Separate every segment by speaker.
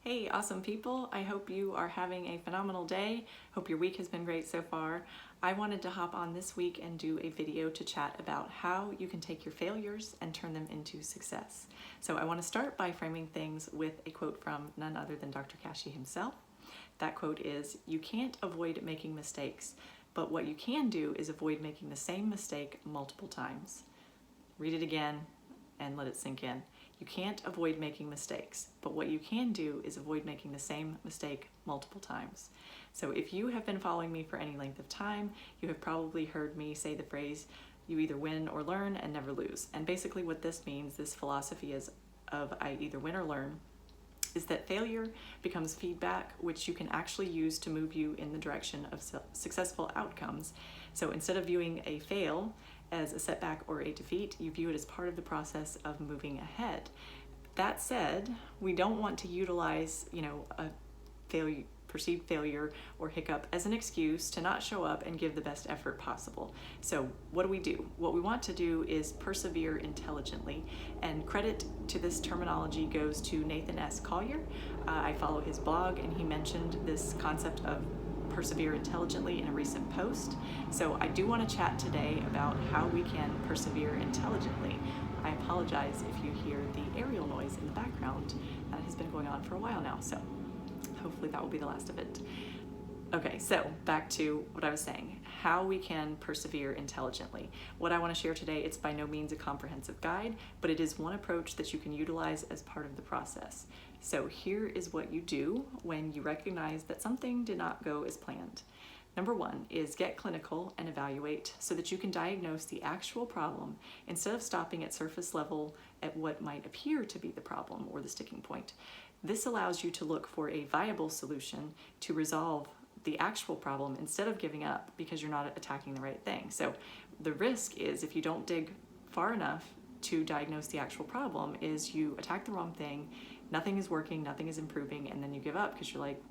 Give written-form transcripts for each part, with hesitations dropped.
Speaker 1: Hey, awesome people. I hope you are having a phenomenal day. Hope your week has been great so far. I wanted to hop on this week and do a video to chat about how you can take your failures and turn them into success. So I want to start by framing things with a quote from none other than Dr. Kashey himself. That quote is, "You can't avoid making mistakes, but what you can do is avoid making the same mistake multiple times." Read it again and let it sink in. You can't avoid making mistakes, but what you can do is avoid making the same mistake multiple times. So if you have been following me for any length of time, you have probably heard me say the phrase, you either win or learn and never lose. And basically what this means, this philosophy is of I either win or learn, is that failure becomes feedback, which you can actually use to move you in the direction of successful outcomes. So instead of viewing a fail as a setback or a defeat, you view it as part of the process of moving ahead. That said, we don't want to utilize, a perceived failure or hiccup as an excuse to not show up and give the best effort possible. So what do? What we want to do is persevere intelligently, and credit to this terminology goes to Nathan S. Collier. I follow his blog, and he mentioned this concept of persevere intelligently in a recent post. So I do want to chat today about how we can persevere intelligently. I apologize if you hear the aerial noise in the background. That has been going on for a while now, so hopefully that will be the last of it. Okay, so back to what I was saying, how we can persevere intelligently. What I want to share today, it's by no means a comprehensive guide, but it is one approach that you can utilize as part of the process. So here is what you do when you recognize that something did not go as planned. Number one is get clinical and evaluate so that you can diagnose the actual problem instead of stopping at surface level at what might appear to be the problem or the sticking point. This allows you to look for a viable solution to resolve the actual problem instead of giving up because you're not attacking the right thing. So the risk is, if you don't dig far enough to diagnose the actual problem, is you attack the wrong thing, nothing is working, nothing is improving, and then you give up because you're like,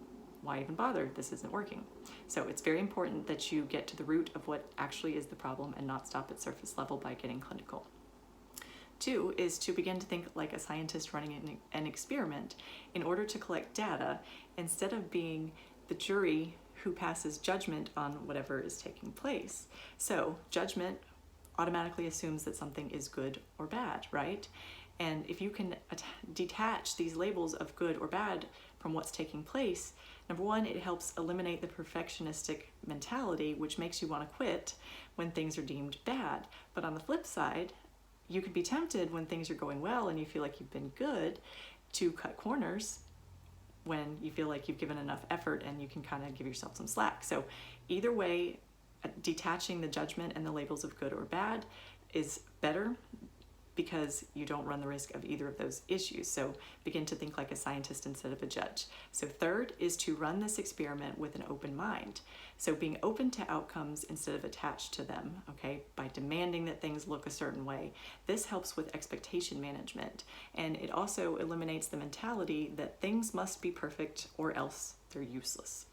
Speaker 1: why even bother? This isn't working. So it's very important that you get to the root of what actually is the problem and not stop at surface level by getting clinical. Two is to begin to think like a scientist running an experiment in order to collect data instead of being the jury who passes judgment on whatever is taking place. So judgment automatically assumes that something is good or bad, right? And if you can detach these labels of good or bad from what's taking place, number one, it helps eliminate the perfectionistic mentality, which makes you want to quit when things are deemed bad. But on the flip side, you could be tempted when things are going well and you feel like you've been good to cut corners when you feel like you've given enough effort and you can kind of give yourself some slack. So either way, detaching the judgment and the labels of good or bad is better because you don't run the risk of either of those issues. So begin to think like a scientist instead of a judge. So third is to run this experiment with an open mind. So being open to outcomes instead of attached to them, okay, by demanding that things look a certain way. This helps with expectation management, and it also eliminates the mentality that things must be perfect or else they're useless.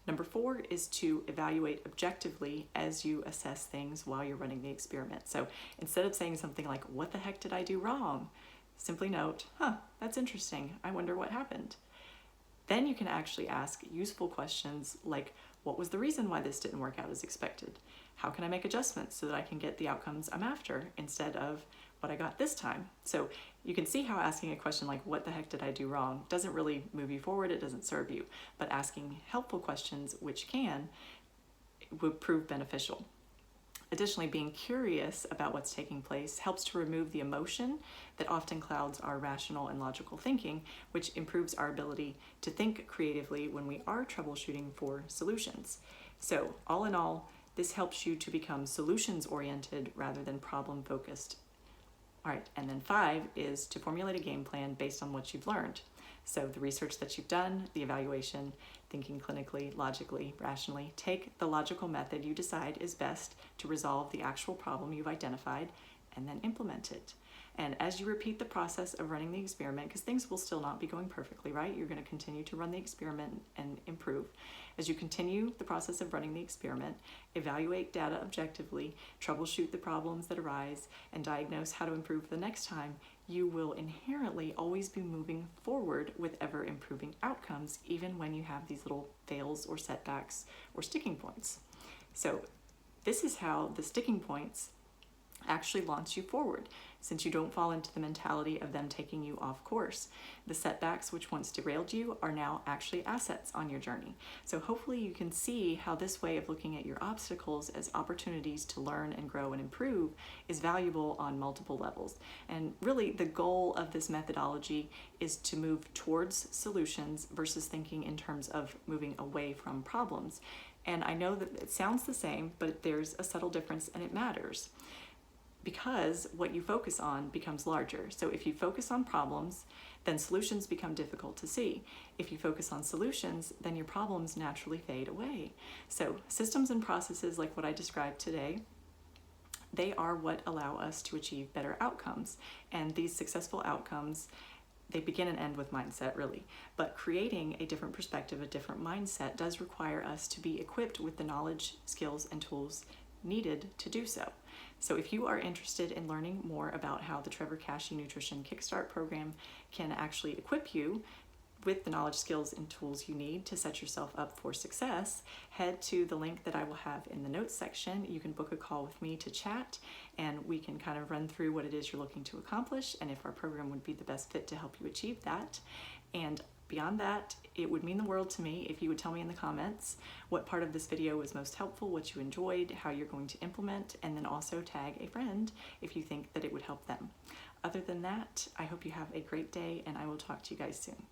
Speaker 1: Number four is to evaluate objectively as you assess things while you're running the experiment. So instead of saying something like, what the heck did I do wrong? Simply note, that's interesting. I wonder what happened. Then you can actually ask useful questions like, what was the reason why this didn't work out as expected? How can I make adjustments so that I can get the outcomes I'm after instead of what I got this time? So you can see how asking a question like, what the heck did I do wrong, doesn't really move you forward, it doesn't serve you. But asking helpful questions, which would prove beneficial. Additionally, being curious about what's taking place helps to remove the emotion that often clouds our rational and logical thinking, which improves our ability to think creatively when we are troubleshooting for solutions. So all in all, this helps you to become solutions-oriented rather than problem-focused. All right, and then 5 is to formulate a game plan based on what you've learned. So the research that you've done, the evaluation, thinking clinically, logically, rationally, take the logical method you decide is best to resolve the actual problem you've identified, and then implement it. And as you repeat the process of running the experiment, because things will still not be going perfectly, right? You're going to continue to run the experiment and improve. As you continue the process of running the experiment, evaluate data objectively, troubleshoot the problems that arise, and diagnose how to improve the next time, you will inherently always be moving forward with ever improving outcomes, even when you have these little fails or setbacks or sticking points. So this is how the sticking points actually launch you forward, since you don't fall into the mentality of them taking you off course. The setbacks which once derailed you are now actually assets on your journey. So hopefully you can see how this way of looking at your obstacles as opportunities to learn and grow and improve is valuable on multiple levels. And really the goal of this methodology is to move towards solutions versus thinking in terms of moving away from problems. And I know that it sounds the same, but there's a subtle difference, and it matters, because what you focus on becomes larger. So if you focus on problems, then solutions become difficult to see. If you focus on solutions, then your problems naturally fade away. So systems and processes like what I described today, they are what allow us to achieve better outcomes. And these successful outcomes, they begin and end with mindset, really. But creating a different perspective, a different mindset, does require us to be equipped with the knowledge, skills, and tools needed to do so. So if you are interested in learning more about how the Trevor Kashey Nutrition Kickstart program can actually equip you with the knowledge, skills, and tools you need to set yourself up for success, head to the link that I will have in the notes section. You can book a call with me to chat, and we can kind of run through what it is you're looking to accomplish and if our program would be the best fit to help you achieve that. And beyond that, it would mean the world to me if you would tell me in the comments what part of this video was most helpful, what you enjoyed, how you're going to implement, and then also tag a friend if you think that it would help them. Other than that, I hope you have a great day, and I will talk to you guys soon.